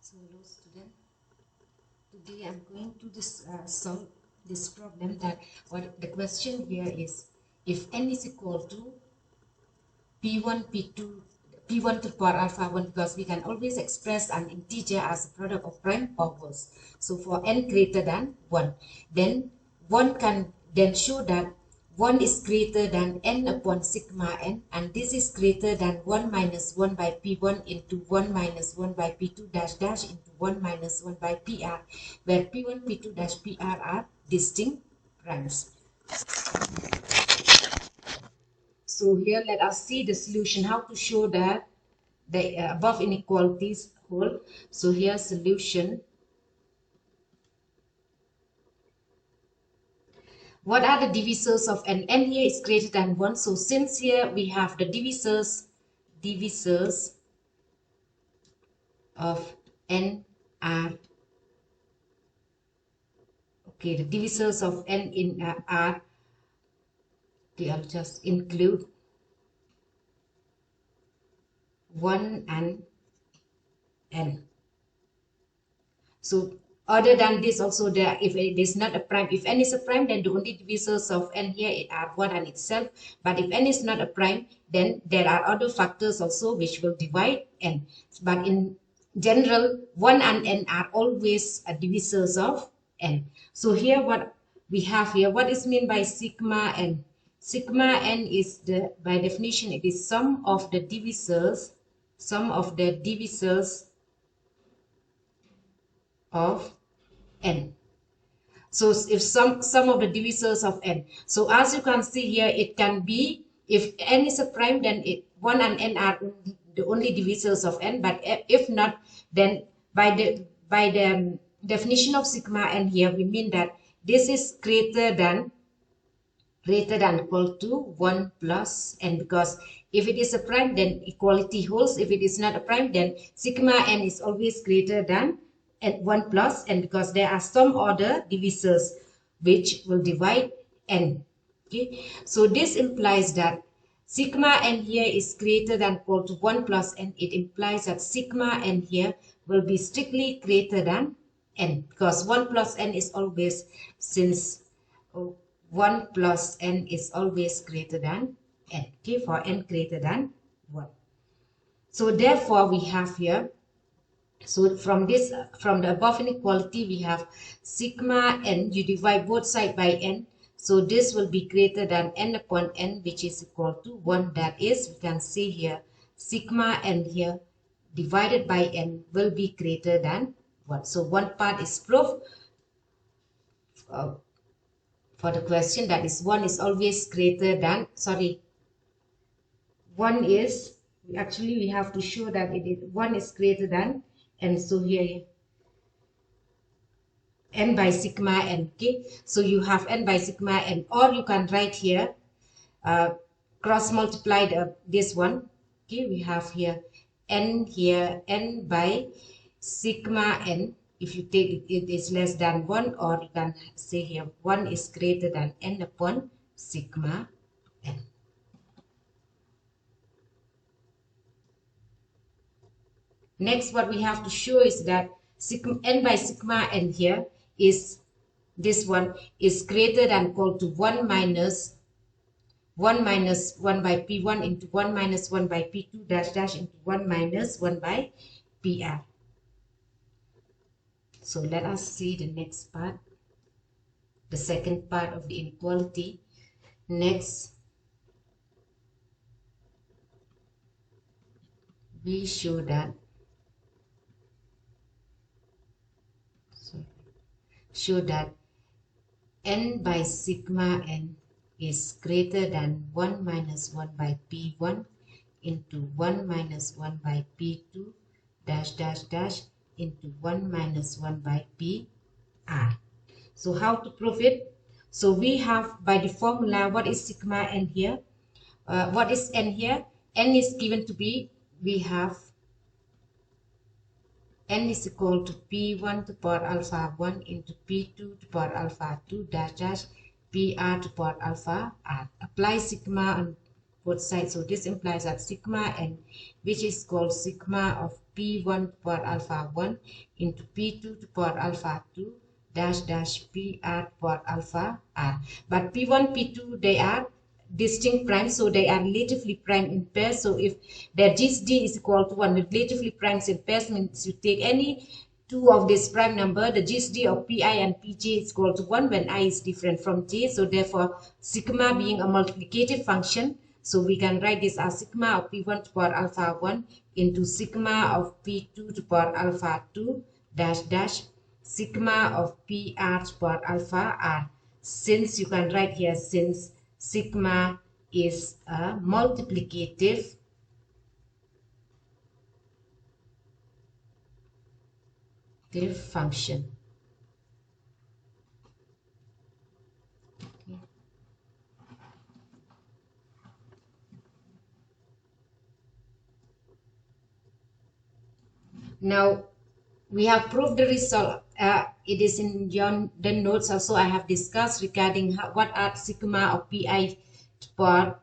So hello student, today I'm going to solve this problem that what the question here is, if n is equal to p1 p2 p1 to the power alpha 1, because we can always express an integer as a product of prime powers. So for n greater than 1, then one can then show that 1 is greater than n upon sigma n, and this is greater than 1 minus 1 by p1 into 1 minus 1 by p2 dash dash into 1 minus 1 by pr, where p1 p2 dash pr are distinct primes. So here let us see the solution, how to show that the above inequalities hold. So here solution. What are the divisors of n? N here is greater than 1. So since here we have the divisors of n are, okay, the divisors of n in are, okay, I'll just include 1 and n. So other than this also, there, if it is not a prime, if n is a prime, then the only divisors of n here are 1 and itself. But if n is not a prime, then there are other factors also which will divide n. But in general, 1 and n are always divisors of n. So here what we have here, what is meant by sigma n? Sigma n is the, by definition, it is sum of the divisors of n. So if some of the divisors of n. So as you can see here, it can be, if n is a prime, then 1 and n are the only divisors of n. But if not, then by the definition of sigma n here, we mean that this is greater than equal to 1 plus n, because if it is a prime, then equality holds. If it is not a prime, then sigma n is always greater than 1 plus n, because there are some other divisors which will divide n. Okay, so this implies that sigma n here is greater than equal to 1 plus n. It implies that sigma n here will be strictly greater than n, because 1 plus n is always, since 1 plus n is always greater than n, okay, for n greater than 1. So therefore we have here, so from the above inequality, we have sigma n, you divide both sides by n, so this will be greater than n upon n, which is equal to 1. That is, we can see here, sigma n here divided by n will be greater than 1. So one part is proof for the question, that is 1 is always greater than, sorry, 1 is, actually we have to show that it is 1 is greater than n. So here n by sigma n, okay, so you have n by sigma n, or you can write here cross multiply this one, okay, we have here n by sigma n. If you take it is less than 1, or you can say here 1 is greater than n upon sigma n. Next, what we have to show is that n by sigma n here is, this one is greater than equal to 1 minus 1 by p1 into 1 minus 1 by p2 dash dash into 1 minus 1 by pr. So let us see the next part, the second part of the inequality. Next, we show that n by sigma n is greater than 1 minus 1 by p1 into 1 minus 1 by p2 dash dash dash into 1 minus 1 by pr. So how to prove it? So we have, by the formula, what is sigma n here? What is n here? N is given to be, we have n is equal to p1 to power alpha 1 into p2 to power alpha 2 dash dash pr to power alpha r. Apply sigma both sides. So this implies that sigma n, which is called sigma of p1 to the power alpha 1 into p2 to the power alpha 2 dash dash pr to the power alpha r. But p1, p2, they are distinct primes, so they are relatively prime in pairs. So if their GCD is equal to 1, relatively primes in pairs means you take any two of this prime number, the GCD of pi and pj is equal to 1 when I is different from j. So therefore, sigma being a multiplicative function, so we can write this as sigma of p1 to the power alpha 1 into sigma of p2 to the power alpha 2 dash dash sigma of pr to the power alpha r. Since you can write here, since sigma is a multiplicative function. Okay. Now we have proved the result. It is in the notes also. I have discussed regarding what are sigma of pi to the power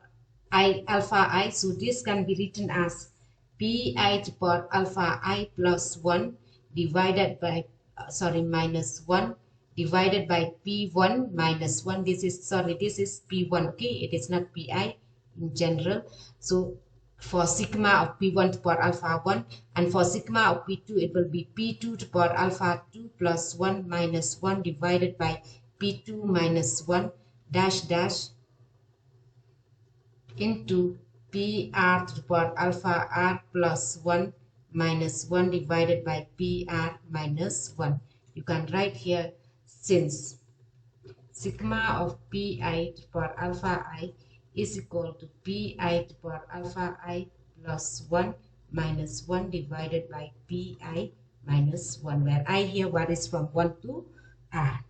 I alpha I. So this can be written as pi to the power alpha I plus 1 divided by minus 1 divided by p1 minus 1. This is p1. Okay, it is not pi in general. So for sigma of p1 to the power alpha 1, and for sigma of p2 it will be p2 to the power alpha 2 plus 1 minus 1 divided by p2 minus 1 dash dash into pr to the power alpha r plus 1 minus 1 divided by pr minus 1. You can write here, since sigma of pi to the power alpha I is equal to pi to the power alpha I plus 1 minus 1 divided by pi minus 1, where I here varies from 1 to r.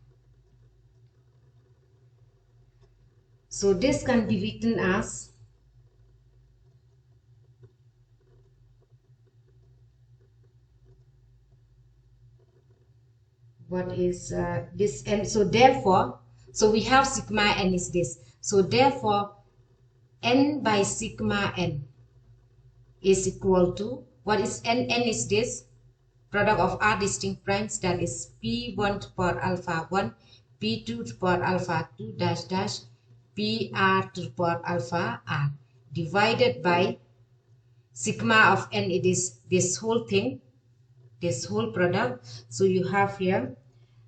So this can be written as what is this n. So therefore, so we have sigma n is this. So therefore, n by sigma n is equal to, what is n? N is this product of r distinct primes, that is p1 to the power alpha 1, p2 to the power alpha 2 dash dash pr to the power alpha r, divided by sigma of n. It is this whole thing, this whole product. So you have here,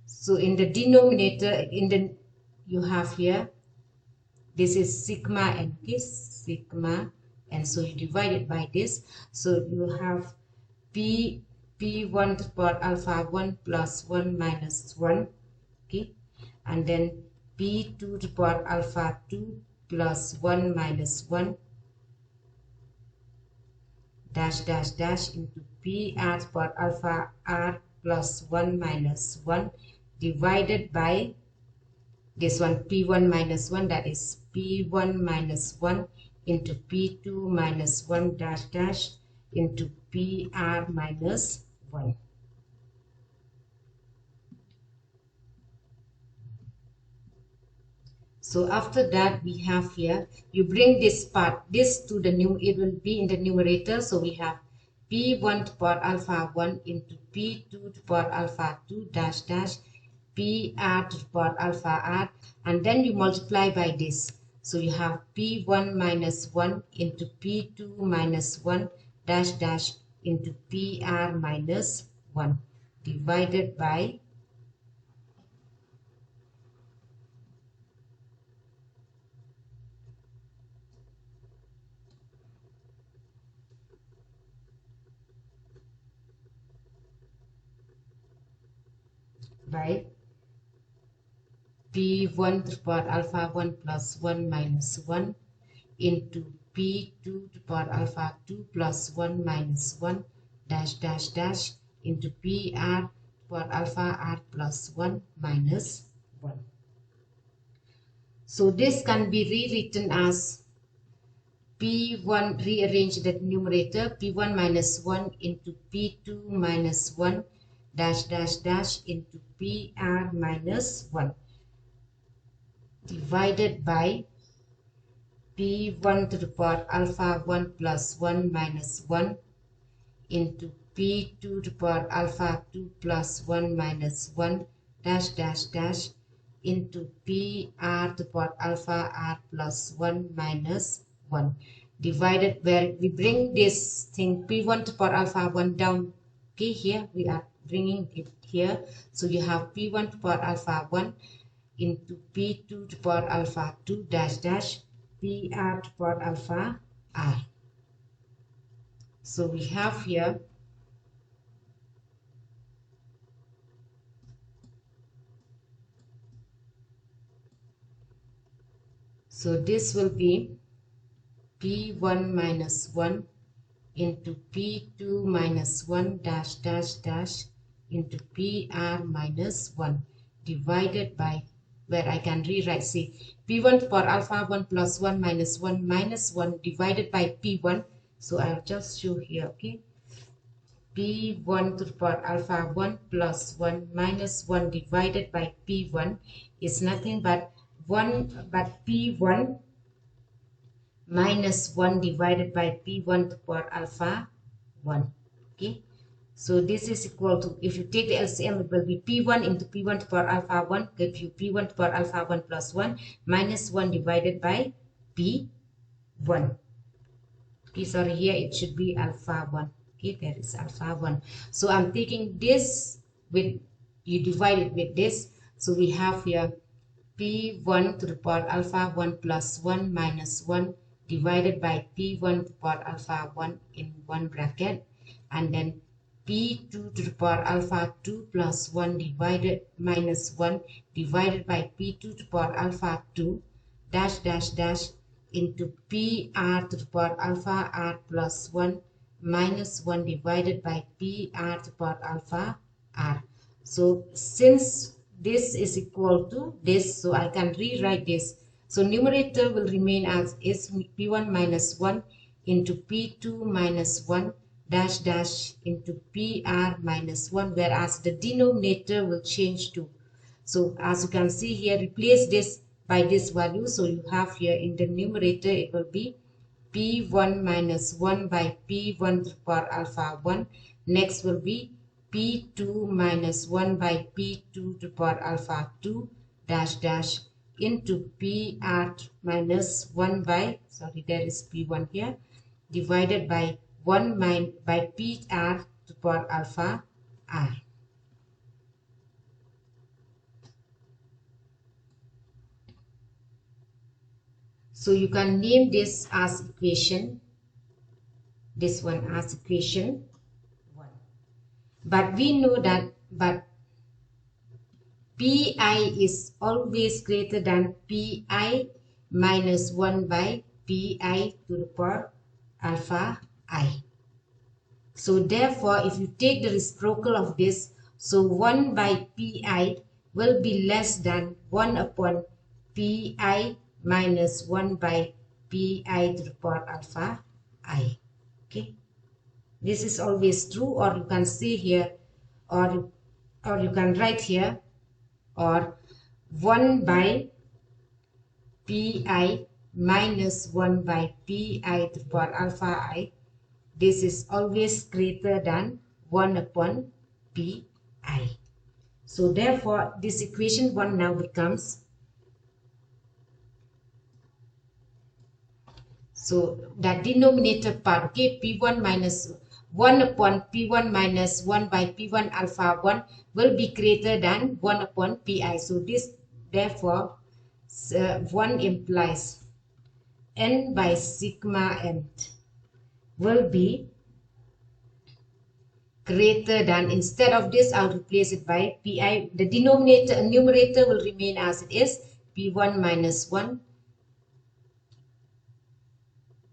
so in the denominator, you have here, this is sigma n, this sigma, and so you divide it by this. So you have p1 to the power alpha 1 plus 1 minus 1, okay, and then p2 to the power alpha 2 plus 1 minus 1 dash dash dash into pr to the power alpha r plus 1 minus 1 divided by this one, p1 minus 1, that is p1 minus 1 into p2 minus 1 dash dash into pr minus 1. So after that, we have here, you bring this part, this to the new, it will be in the numerator. So we have p1 to the power alpha 1 into p2 to the power alpha 2 dash dash pr to the power alpha r, and then you multiply by this. So you have p1 minus 1 into p2 minus 1 dash dash into pr minus 1 divided by p1 to the power alpha 1 plus 1 minus 1 into p2 to the power alpha 2 plus 1 minus 1 dash dash dash into pr to the power alpha r plus 1 minus 1. So this can be rewritten as p1, rearrange the numerator, p1 minus 1 into p2 minus 1 dash dash dash into pr minus 1 divided by p1 to the power alpha 1 plus 1 minus 1 into p2 to the power alpha 2 plus 1 minus 1 dash dash dash into pr to the power alpha r plus 1 minus 1 divided where we bring this thing p1 to the power alpha 1 down. Okay, here we are bringing it here, so you have p1 to the power alpha 1 into p2 to the power alpha 2 dash dash pr to the power alpha r. So we have here so this will be p1 minus 1 into p2 minus 1 dash dash dash into pr minus 1 divided by where I can rewrite, say p1 to the power alpha 1 plus 1 minus 1 minus 1 divided by p1. So I'll just show here, okay, p1 to the power alpha 1 plus 1 minus 1 divided by p1 is nothing but p1 minus 1 divided by p1 to the power alpha 1. Okay, so this is equal to, if you take the LCM, it will be p1 into p1 to the power alpha 1 give you p1 to the power alpha 1 plus 1 minus 1 divided by p1. Okay, sorry, here it should be alpha 1. Okay, there is alpha 1. So I'm taking this with, you divide it with this, so we have here p1 to the power alpha 1 plus 1 minus 1 divided by p1 to the power alpha 1 in one bracket, and then p2 to the power alpha 2 plus 1 divided minus 1 divided by p2 to the power alpha 2 dash dash dash into pr to the power alpha r plus 1 minus 1 divided by pr to the power alpha r. So since this is equal to this, so I can rewrite this. So numerator will remain as is p1 minus 1 into p2 minus 1 dash dash into pr minus 1, whereas the denominator will change to, so as you can see here, replace this by this value. So you have here in the numerator it will be p1 minus 1 by p1 to the power alpha 1. Next will be p2 minus 1 by p2 to the power alpha 2 dash dash into pr minus 1 by, sorry, there is p1 here, divided by 1 by pr to the power alpha r. So you can name this as equation, this one as equation 1. But we know that pi is always greater than pi minus 1 by pi to the power alpha I. So therefore, if you take the reciprocal of this, so 1 by pi will be less than 1 upon pi minus 1 by pi to the power alpha I. Okay, this is always true, or you can say here, or you can write here, or 1 by pi minus 1 by pi to the power alpha I. This is always greater than 1 upon pi. So therefore, this equation 1 now becomes, so that denominator part, okay, p1 minus 1 upon p1 minus 1 by p1 alpha 1 will be greater than 1 upon pi. So this, therefore, 1 implies n by sigma n will be greater than, instead of this I'll replace it by pi, the denominator, numerator will remain as it is, p1 minus 1,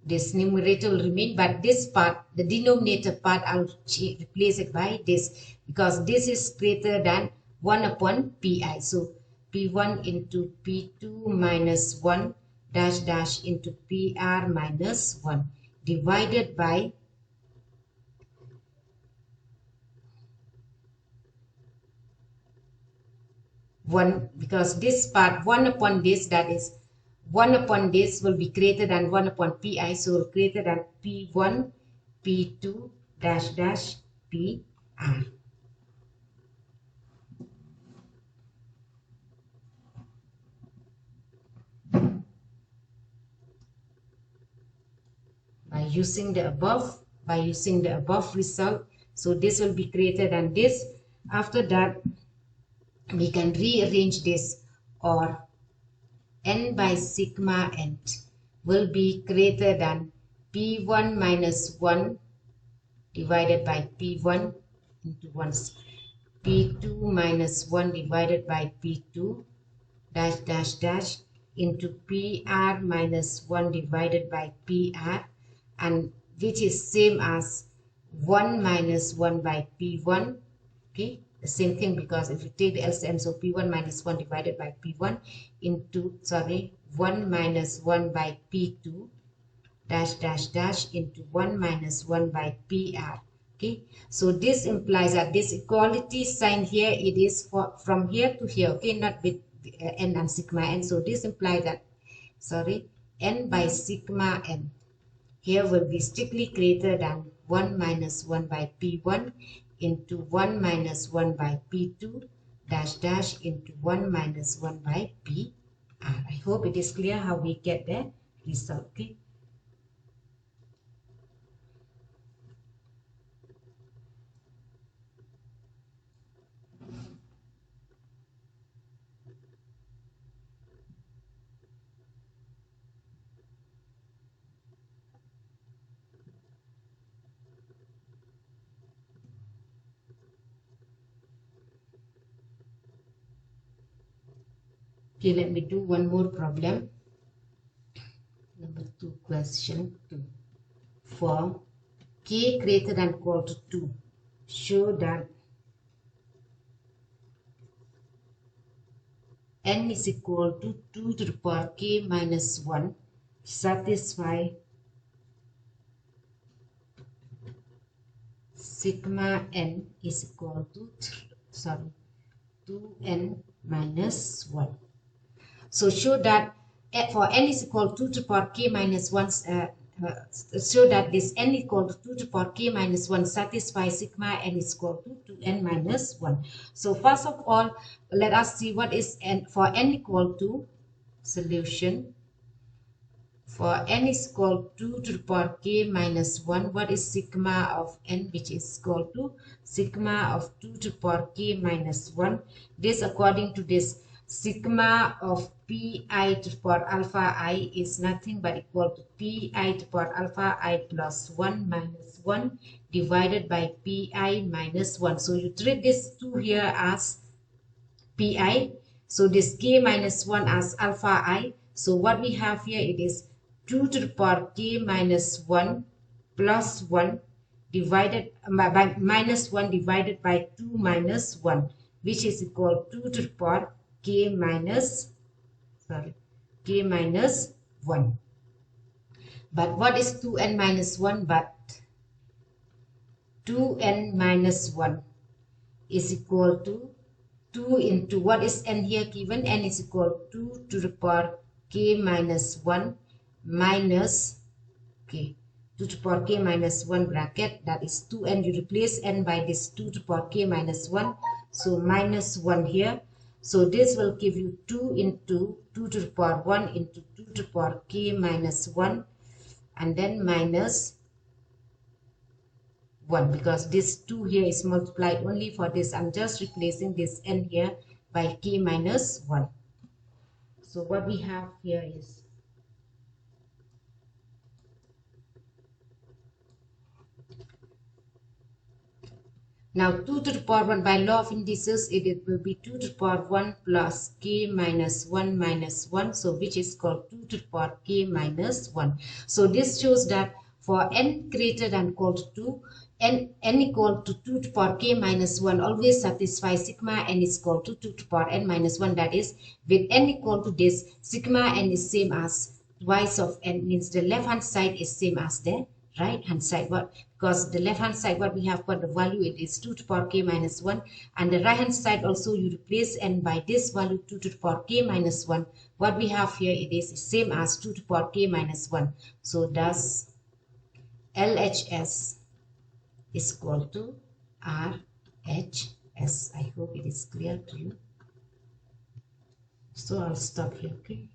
this numerator will remain, but this part, the denominator part, I'll replace it by this, because this is greater than 1 upon pi. So p1 into p2 minus 1 dash dash into pr minus 1 divided by 1, because this part 1 upon this, that is 1 upon this will be greater than 1 upon pi, so greater than p1, p2 dash dash pr. By using the above result, so this will be greater than this. After that, we can rearrange this, or n by sigma n will be greater than p1 minus 1 divided by p1 into 1, p2 minus 1 divided by p2 dash dash dash into pr minus 1 divided by pr, and which is same as 1 minus 1 by p1. Okay, the same thing, because if you take the LCM, so p1 minus 1 divided by p1 into 1 minus 1 by p2 dash dash dash into 1 minus 1 by pr. Okay, so this implies that this equality sign here, it is from here to here, okay, not with n and sigma n. So this implies that n by sigma n here will be strictly greater than 1 minus 1 by p1 into 1 minus 1 by p2 dash dash into 1 minus 1 by pr. I hope it is clear how we get the result. Okay. Okay, let me do one more problem. Number 2, question 2. For k greater than or equal to 2, show that n is equal to 2 to the power k minus 1 satisfy sigma n is equal to 2n minus 1. So show that for n is equal to 2 to the power k minus 1, show that this n equal to 2 to the power k minus 1 satisfies sigma n is equal to 2n minus 1. So first of all, let us see what is n for n equal to solution. For n is equal to 2 to the power k minus 1, what is sigma of n, which is equal to sigma of 2 to the power k minus 1. This according to this, sigma of pi to the power alpha I is nothing but equal to pi to the power alpha I plus 1 minus 1 divided by pi minus 1. So you treat this 2 here as pi, so this k minus 1 as alpha I. So what we have here, it is 2 to the power k minus 1 plus 1 divided by minus 1 divided by 2 minus 1, which is equal to 2 to the power k minus 1. But what is 2n minus 1? But 2n minus 1 is equal to 2 into what is n here given? N is equal to 2 to the power k minus 1 minus k 2 to the power k minus 1 bracket, that is 2n. You replace n by this 2 to the power k minus 1, so minus 1 here. So this will give you 2 into 2 to the power 1 into 2 to the power k minus 1, and then minus 1, because this 2 here is multiplied only for this. I'm just replacing this n here by k minus 1. So what we have here is now 2 to the power 1 by law of indices, it will be 2 to the power 1 plus k minus 1 minus 1, so which is called 2 to the power k minus 1. So this shows that for n greater than or equal to 2, n equal to 2 to the power k minus 1 always satisfies sigma n is equal to 2 to the power n minus 1. That is, with n equal to this, sigma n is same as twice of n, means the left hand side is same as the right hand side. What? Because the left hand side, what we have got the value, it is 2 to the power k minus 1, and the right hand side also you replace n by this value 2 to the power k minus 1. What we have here, it is the same as 2 to the power k minus 1. So thus LHS is equal to RHS. I hope it is clear to you. So I'll stop here. Okay.